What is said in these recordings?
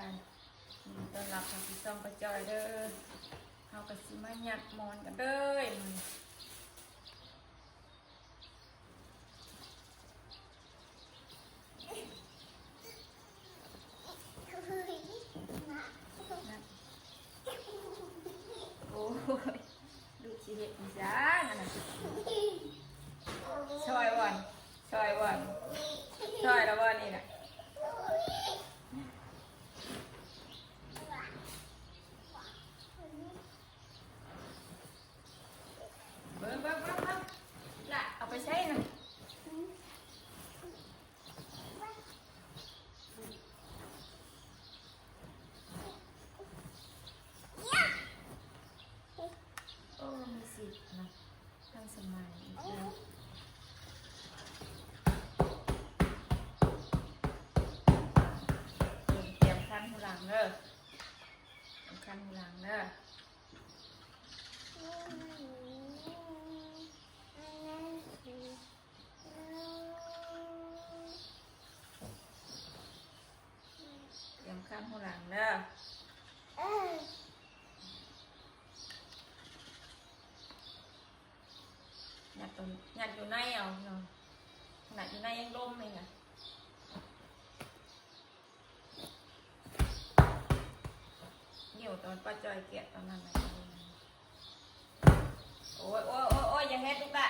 านต้อนรับทางพี่ซองประจอยเด้อเฮาก็สิมาหยัดมอนกันเด้อโอ้ยดูสิเฮ็ดอีหยังอันนั้นช่วยวันช่วยวันช่วยแล้ววันนี้น่ะเบิ่งละเอาไปใช้น่ะโอ้มีสิทธิ์นะทันสมัยอีกแล้วเตรียมคันหูหลังเด้อเตรียมคันหูหลังเด้อเตรียมคันหูหลังเด้อหยัดอยู่ในเอาเนาะหยัดอยู่ในยังร่มเลยไงเดี๋ยวตอนป้าจอยเกลียดตอนนั้นนะโอ้ยอย่าเฮ็ดลูกละ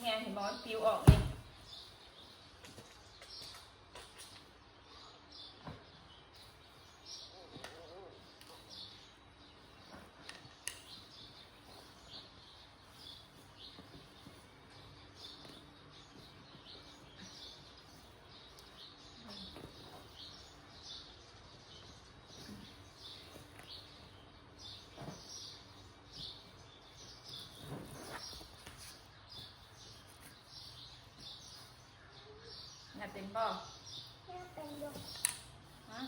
แหงเห็นบอลปิวออกเองหยัดเป็นบ่เป็นยก ฮะ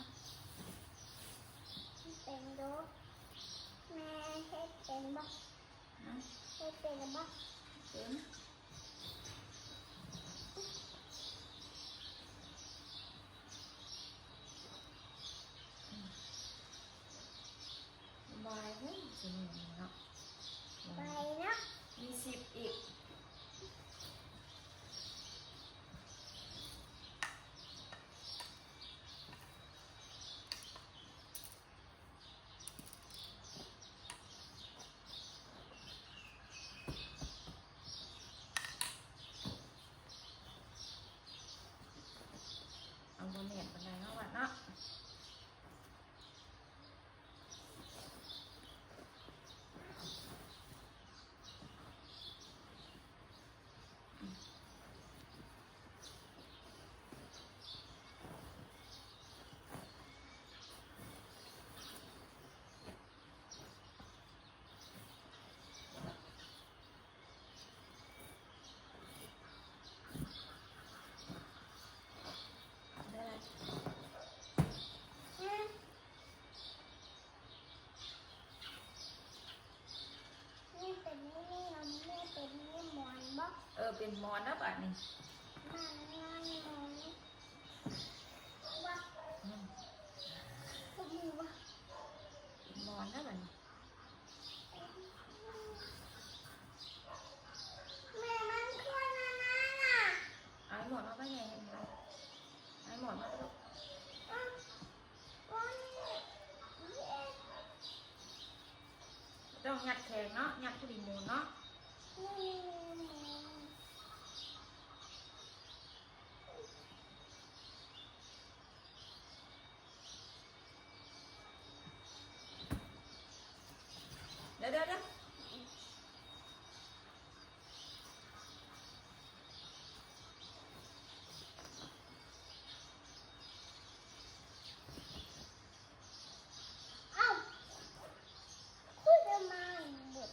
เป็นยกแม่เฮ็ดเป็นบ่ ฮะ เฮ็ดเป็นบ่ เป็นบายเฮ้ยจะเหนื่อยเนาะ ไปนะ มีสิบอีกเอาบะเมียนบันไดเนาะวะเนาะได้แล้ว นี่เป็นนี่เราไม่เป็นนี่หมอนบ่ เป็นมอนนะบัดนี้ มันงอนหมอนว่า อืม ก็มีว่า เป็นมอนนะบัดนี้ แม่มันควรนะน่ะ เอาหมอนมาไปไงเห็นไหมเอาหมอนมาลูก วัน ต้องหยัดแข็งเนาะหยัดผู้ดีมูลเนาะ นี้ เดี๋ยวเอ้าพูดจะมาหมด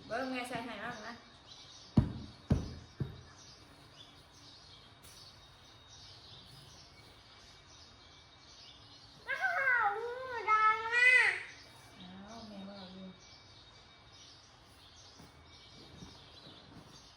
เบิ้งไงใส่ให้บ้างนะ เ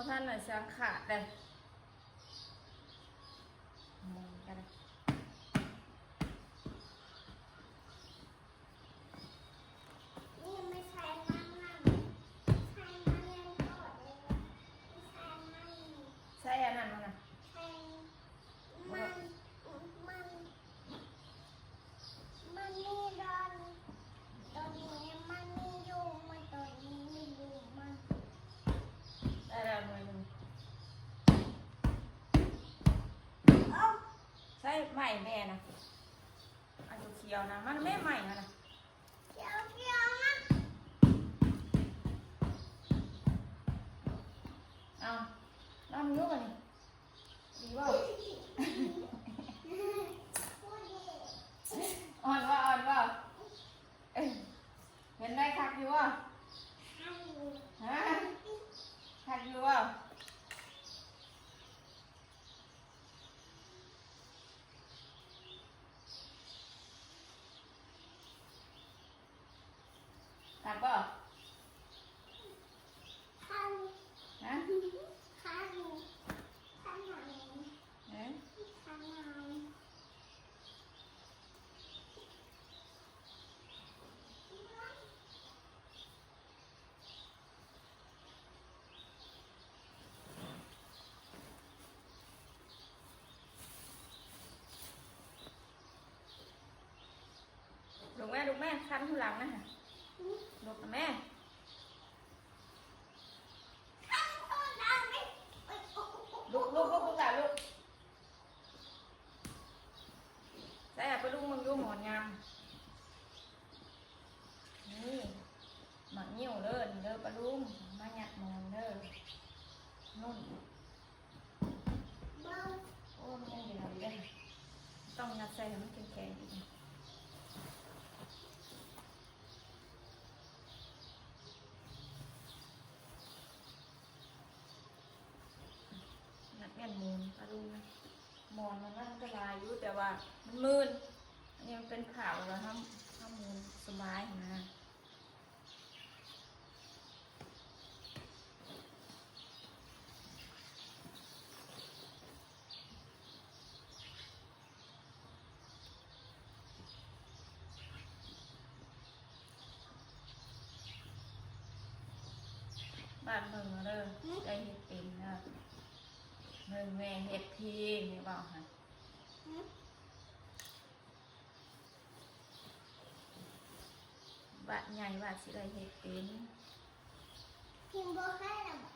ท่านน่ะช้างขาดเลยมองกัน นี่ไม่ใช่นั่งนั่งใช่นั่งเล่นก่อนเลยไม่ใช่นั่ง ใช่อันนั้นมั้งนะ ใช่มันมันนี่ดอนตอนนี้มันนี่อยู่มันตอนนี้ไม่อยู่มัน ได้แล้วหน่วยหนึ่ง เอ้า ใช่ใหม่แม่นะอันเขียวๆนะมันไม่ใหม่นะ เดี๋ยวนะ เอาน้ำยุ่งกันนี่ดีว่า พูดดิ อ่อนว่าเอ้ยเห็นได้คักอยู่ว่า ให้อยู่ ฮะคักอยู่ว่าคักป่ะ ข้าง ฮะ ข้างข้างไหน เอ๊ะ ข้างไหน ลูกแม่คันทุลังนะฮะลูกแม่ ข้างตรงนั้นไหมเอ้ยโอ้โอ้โอ้ ลูกหลานลูกใส่ไปลูกมึงดูหมอนงามนี่หมักเงี้ยวเด้อเด้อปลาลุงมาหยัดหมอนเด้อนุ่น เบิ่ง โอ้มันยังอยู่ไหนเด้อต้องยัดใส่ให้มันแข็งๆอีกนัดแม่นมูลปลาลุงนะหมอนมันน่าจะลายอยู่แต่ว่ามันมืนอันนี้มันเป็นขาวแล้วถ้ามูลสบายนะ บ้านเมืองเด้อได้เห็ดเป็นเด้อเมืองแม่เห็ดทีนี่บอกค่ะ หืม บ้านใหญ่บ้านสิได้เห็ดเป็น พิมพ์บอกให้ละบ่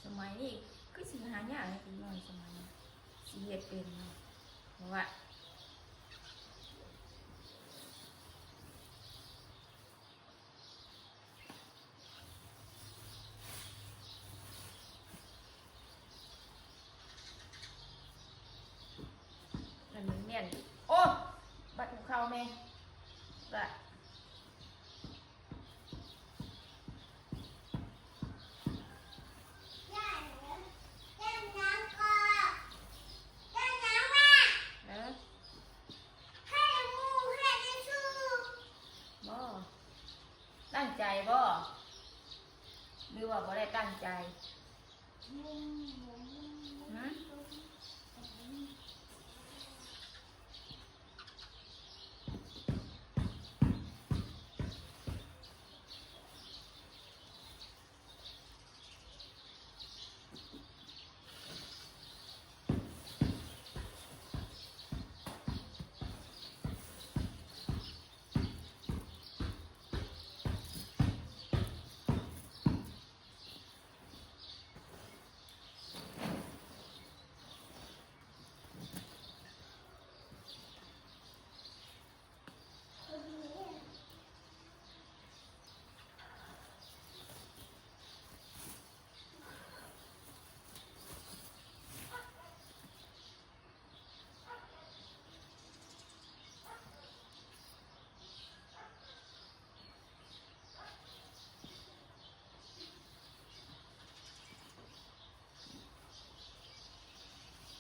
สมัยนี้ก็สิหายากให้กินหน่อยสมัยนี้สิเห็ดเป็นเนาะเพราะว่าอันนี้เมียนโอ้บัดของเขาแม่ละ ได้เหรอเล่นน้ำก่อนเล่นน้ำมา เด้อ ให้มูให้ได้สู้ บ่ตั้งใจบ่หรือว่าบ่ได้ตั้งใจฮะ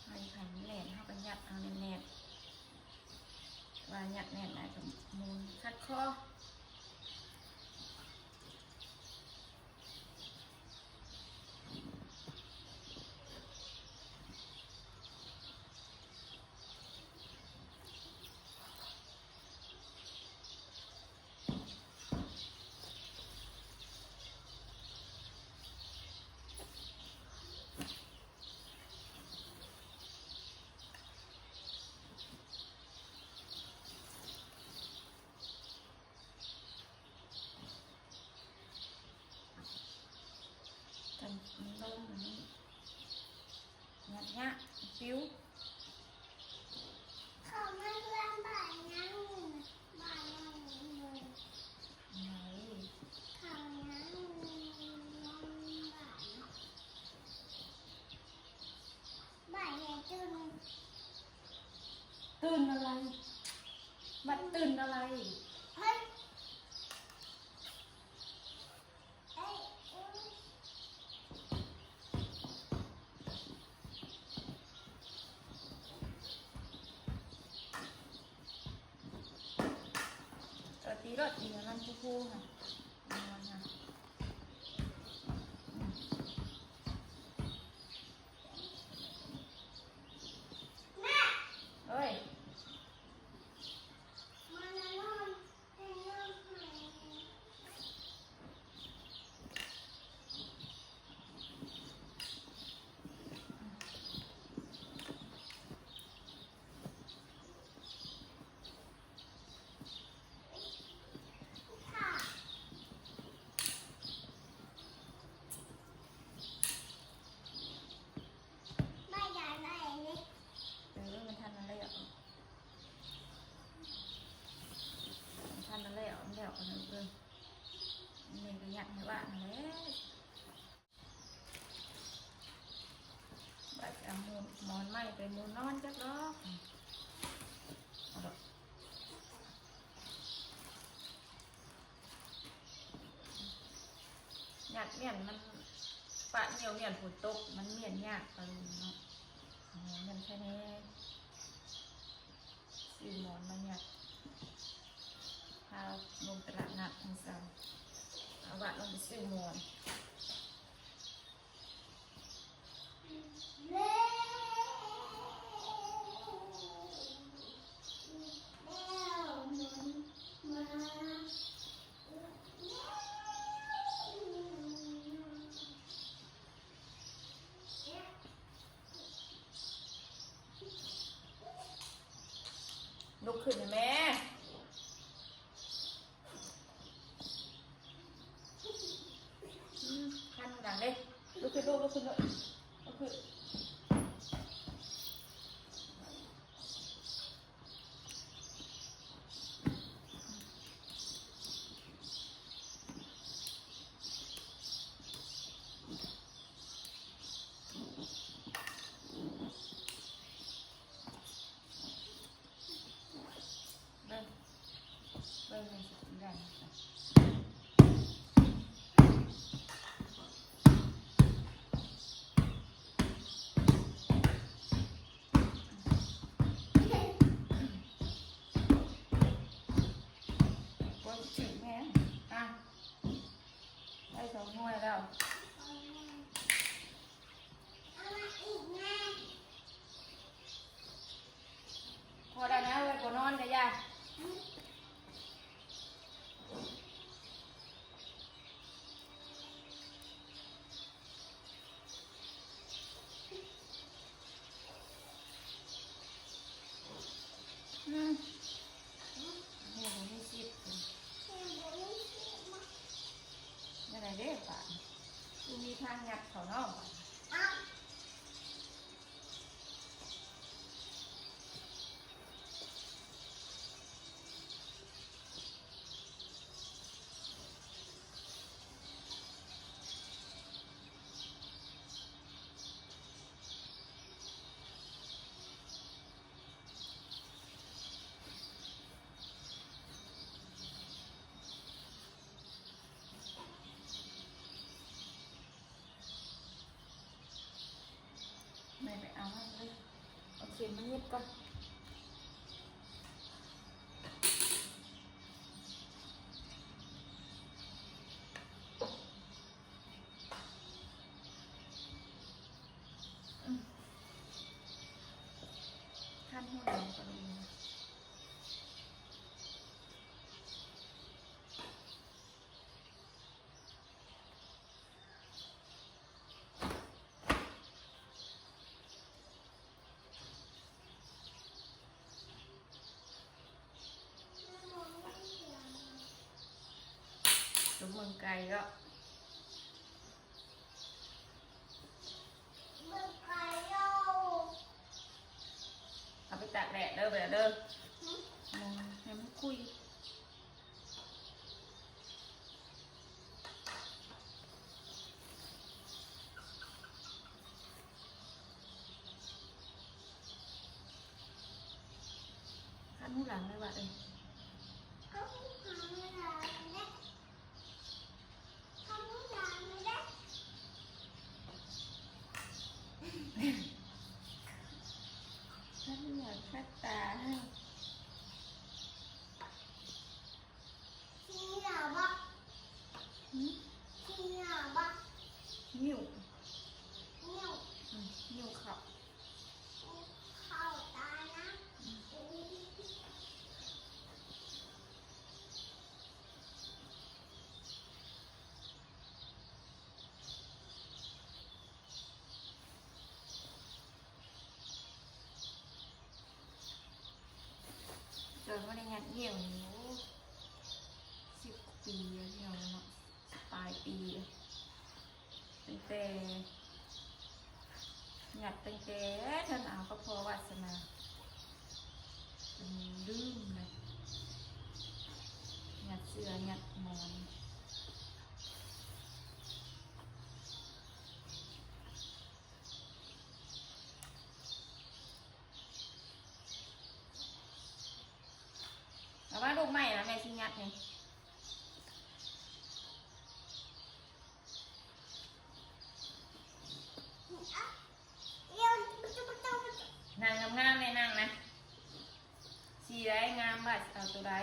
ให้ไข่มันแหลนเข้าไปยัดเอาแน่นๆว่ายัดแน่นได้กับมูลคัดข้อ มันลมอันนี้งัดงะปิ้ว เขาไม่เลื่อนบ่ายนั่งบ่ายนั่งเลย ไหน เขานั่งบ่ายเนี่ยจุน ตื่นอะไรบัดตื่นอะไร เฮ้ยเอ้ย ตีรถตีมันคู่ๆค่ะนอนค่ะเอ้ย มันนอนให้นอนหายค่ะไม่อยากได้อันนี้ มันทันอะไรอ่ะมันทันอะไรอ่ะมันแล้วกันเลยนี่ก็อยากให้บ้านเลยบัดเอาหมอนไม้ไปมูนอนจักรอกเอาดอกหยาดเมียนมันปะเหนียวเมียนฝนตกมันเมียนยากไปเนาะเงินแค่นี้ซื้อหมอนมาเนี่ยพาลงตลาดนัดมือเสาร์เอาบัตรลงไปซื้อหมอน เล่แล้วมันมา ลุกขึ้นเลยแม่คันดังเลยลุกขึ้นลุกขึ้นลุกขึ้นเบิ้ลเบิ้ลเป็นสิ่งใดว่าถึงแม่อ่ะได้สองหน่วยแล้ว เอามาอีกแม่ พอได้นะเลยก็นอนกันยาอืมโอ้โหนี่สิบ เห็นบ่มีสิมา ยังไงเด้ป่ะกูมีทางยัดเขานอกป่ะ เอา ไม่ไปเอาให้เลยเอาเข็มมาเย็บก่อนขั้นหัวเราก็ดีนะลูกเมืองไกลก็ หูหลังเลยว่ะเอ้ย ก็หูหางไม่ได้เนี่ยทำหูหางไม่ได้ ฉันอยากคัดตาให้ ที่หน้าบ้า หืม ที่หน้าบ้า นิ้ว นิ้ว นิ้วขับ เข้าตานะ จนว่าในงานเหี่ยวนี่โอ้10 ปีแล้วเหี่ยวเนาะปลายปีตั้งแต่หยัดตั้งแต่ท่านเอาก็พอวาสนาจนลืมเลยหยัดเสื้อหยัดหมอนเอาว่าลูกใหม่แล้วแม่ชิยัดไง เดี๋ยวปุ๊บปุ๊บปุ๊บปุ๊บ นางงามๆเนี่ยนางนะสีได้งามบัดเอาตัวได้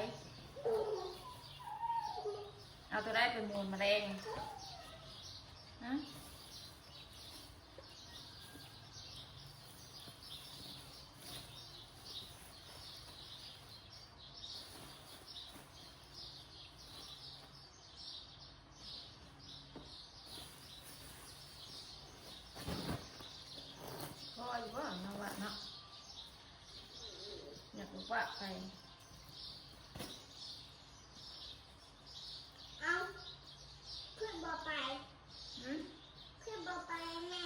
เอาตัวได้เป็นมูลมะเร็งฮะพ่ออยู่ว่าเนาะวะเนาะอยากบอกว่าไป เอาเพื่อนบอกไป หืม เพื่อนบอกไปแม่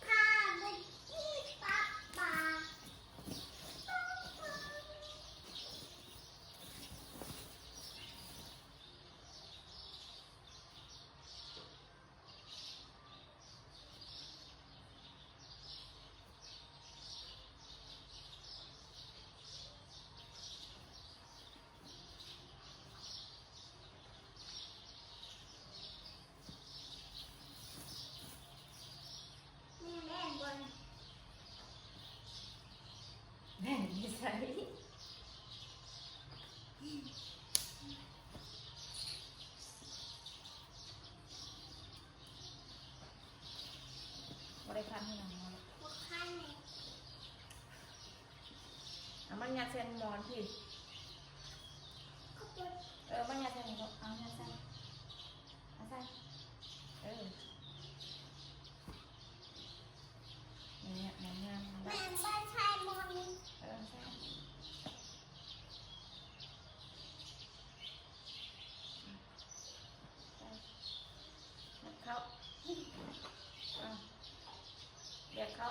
ข้าไปที่ป้าป้า แม่แม่บน แม่นิสัยบริการให้นางมา บอกข้าไหน เอามันยัดเส้นหมอนพี่ เขาเปิด มันยัดเส้นเอายัดเส้นเอาใส่เนี่ยงาม แม่บ้านชายมน ใส่ยัดเข้าเรียกเข้า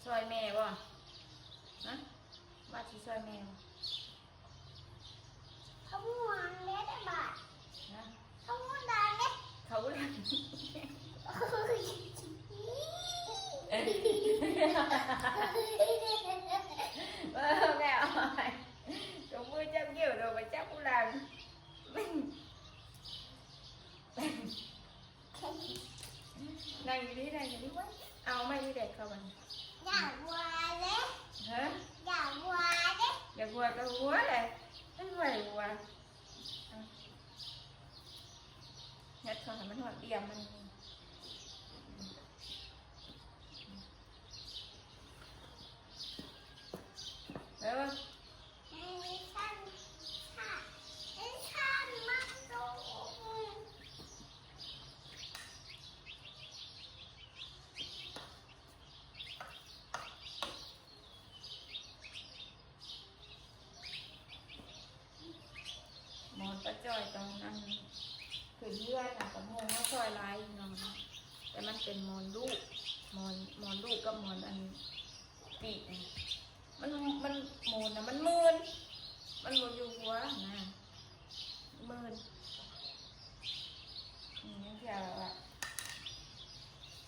ช่วยแม่บ่ฮะว่าสิช่วยแม่บ่ เขาห่วงเล็ดบาท นะ เขาห่วงดาเล็ด เขาเรียก แม่เอาไปตรงมือจับเกี่ยวโดนไปจับผู้หลังนั่งอยู่นี่นั่งอยู่นี่วะเอาไม่มีเด็กเข้ามา อยากวัวเล็ด ฮะ อยากวัวเล็ด อย่าวัวก็วัวเลยไม่ไหววัวยัดเข้าให้มันหอดเดี่ยมมันเออ ไม่สั้นค่ะไม่สั้นมากดู หมอนประจอยตรงนั้นคือเลือดนะกับโมงก็ซอยลายนอนแต่มันเป็นหมอนลูกหมอนลูกกับหมอนอันปีกนี่มันหมูนนะมันมืนอยู่หัวนะ หมื่นนี่เดี๋ยวแบบ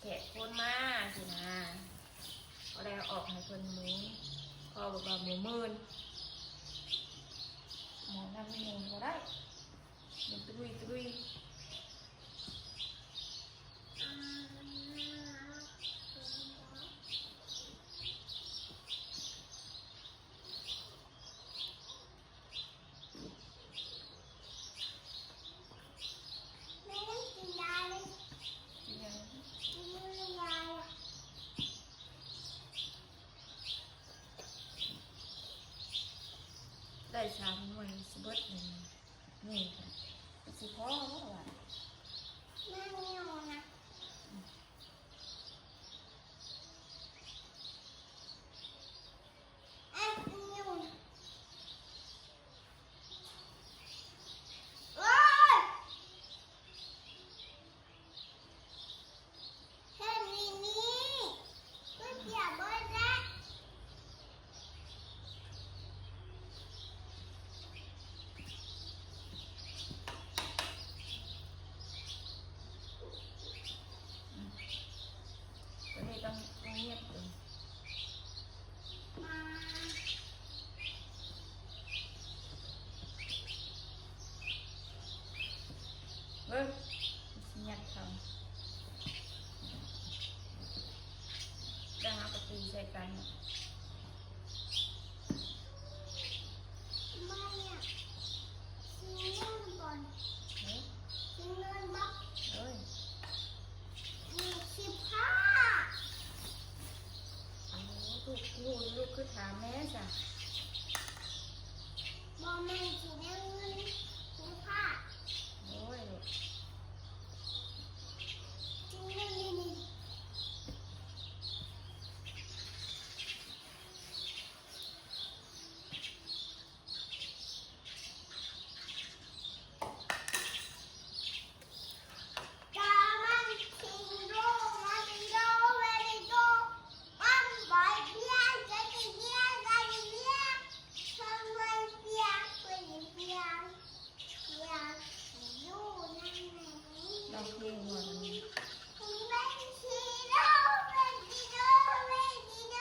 แกะคนมาสินะก็แล้วออกให้คนหมูพอบอกว่าหมูหมื่นหมอทำหมูก็ได้มันตุยตุยไม่ได้กินยาเลย ยัง กินยาอะ ได้3 หน่วยสเบิดนี่ค่ะสิพ่อว่า แม่ไม่เอานะไอ้นิวโอ๊ยแค่นี้นี่ก็เจ็บเบิดแล้ว ตัวนี้ต้องเงียบเลย มา เฮ้ยสิยัดเขาจะหาปฏิใส่กัน ไม่อะซื้อเงินก่อน เฮ้ย ซื้อเงินบัก เฮ้ย 15 โอ้ลูกลูกคือถามแม่จ้ะ บอแม่นสิได้เงิน15 โอ้ยลูก ซื้อเงินดีๆ จามันทิงโดมันโดเวลิโดมันบอยเปียจะกินเปียจะกินเปียทำไมเปียก็ยิงเปียเปียอยู่นั่นไหน ลองเพลงหน่อย เวนทีโดเวนทีโดเวนทีโด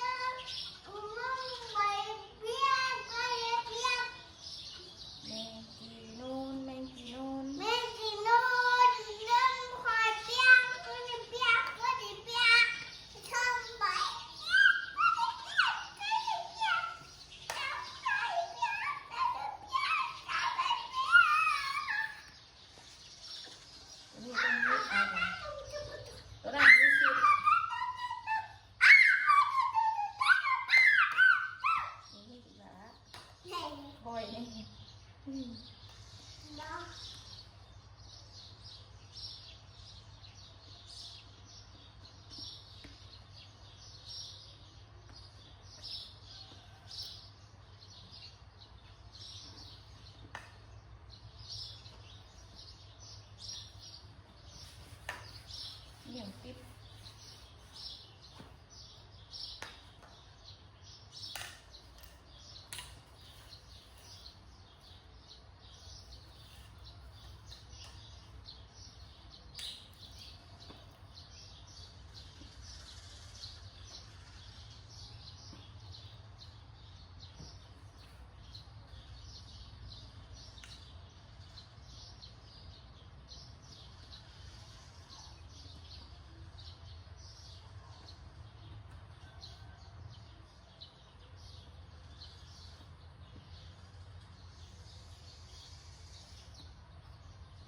มันบอยเปียก็ยิงเปีย แมงจีนูนแมงจีนูน เวนทีโดนั่นควายเปียก็ยิงเปียก็ยิงเปียทำไมเปียก็ยิงเปียก็ยิงเปียทำไมเปียก็ยิงเปียทำไมเปีย ตัวนี้ต้องยึดเอาก่อนตัวนั้นมีสิทธิ์นี่สิละ เห็น บ่อยนี่อืม เนาะ เหนียวติ๊บ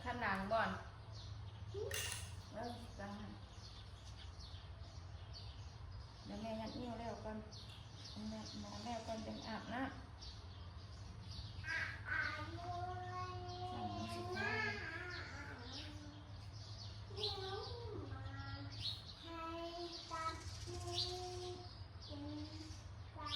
ข้างหลังบ่อนจังเดี๋ยวแม่ยัดเอี้ยวแล้วก่อนแม่หมอแล้วก่อนเป็นอาบน้ำ อายุเลยเดี๋ยวมาให้ตัดนี้เป็นฟ้า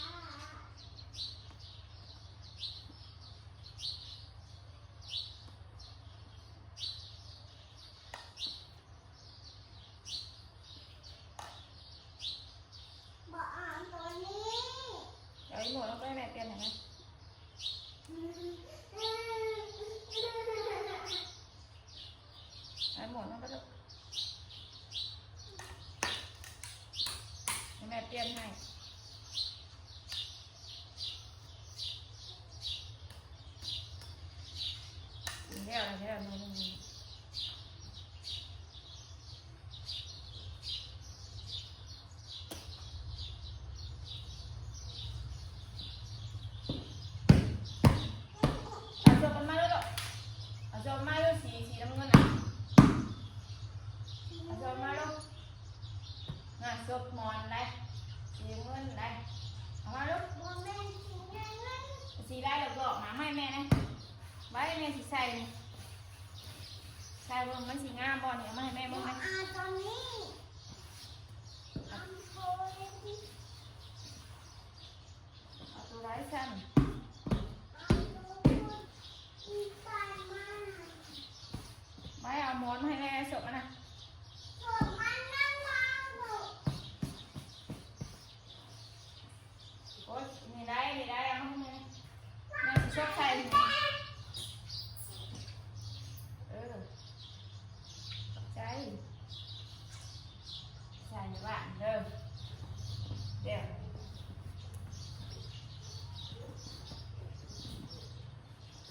บ่อ่านตัวนี้ เดี๋ยวไอ้หมดแล้วก็ให้แม่เปลี่ยนเห็นไหม อืม ลี่ยนให้เดี๋ยวอะไรเดี๋ยวมันเอาจบมันมาแล้วลูกเอาจบมาแล้วสีน้ำเงินอ่ะเอาจบมาลูกน่ะจบหมอนได้สีน้ำเงินได้เอามาลูก บ่แม่นสิเงิน สีได้หรอกหมาให้แม่นะไว้แม่สีใส่ใส่เบิ่งมันสีงามบ่เนี่ยมาให้แม่ บ่ เบิ่งไหม อาตอนนี้อันโพเลย เอาตัวไรสั่น อันโพอีตายมา ไว้เอาหมอนมาให้แม่สบนะ ส่วนมันนั่นมาบ่ โอ๊ยนี่ได้เอามาให้แม่แม่สิชอบใส่เออขอบใจใส่บ้านเด้อเดี๋ยว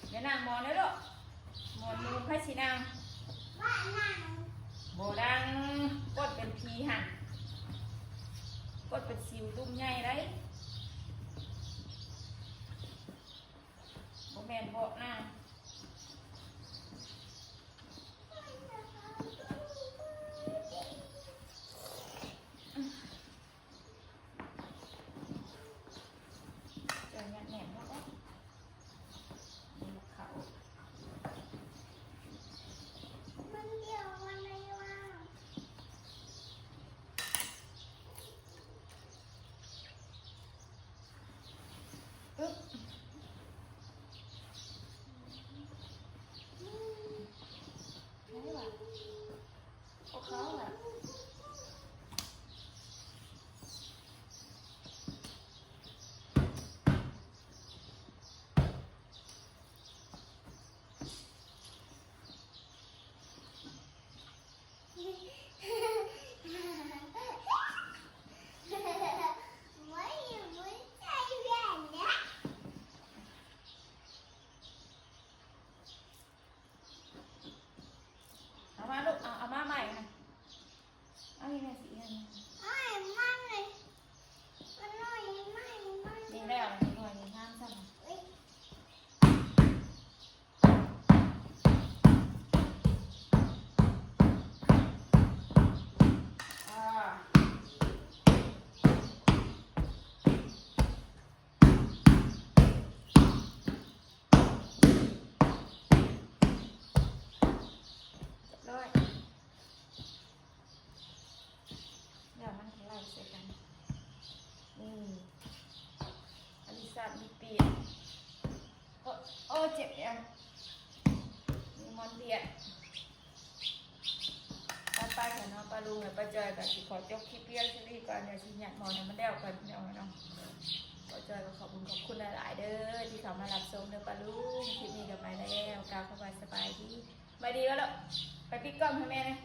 อย่านั่งหมอนเด้อลูกหมอนมือไพ่สีนาง บ้านนั่น โบดังกดเป็นพีหันกดเป็นสิวลุ่มใหญ่ไรโบแมนโบหน้าเจอแง่แหนมแล้วก็ดูเขา มันเดียวมันเลยว่า อึ๊บไม่ไหวพวกเขาอะไม่อยู่บนใจแหวนนะ เอามาลูกเอามาใหม่นะเอาอีกหน่อยสิอีกหน่อย ไอ้มันเลยมันน้อยไม่ นี่แล้วนี่หน่อยนี่ห้ามสั่ง เอ้ย อ่าเรียบร้อยเดี๋ยวมันไล่ใส่กันนี่อลิซามีเปียกโอ้เจ็บยังมีมอนเปียกไปกันเนาะปลาลุงกับปลาจอยกับสิขอจบคลิปเพียงชีวิตก่อนเดี๋ยวสิหยัดหมอนให้มันเดี่ยวกันเดี๋ยวเนาะปลาจอยก็ขอบคุณหลายๆเด้อที่เขามารับชมเด้อปลาลุงคลิปนี้ก็ไปแล้วกาวสบายดีไปดีก็แล้วไปปิดกล้องให้แม่นะ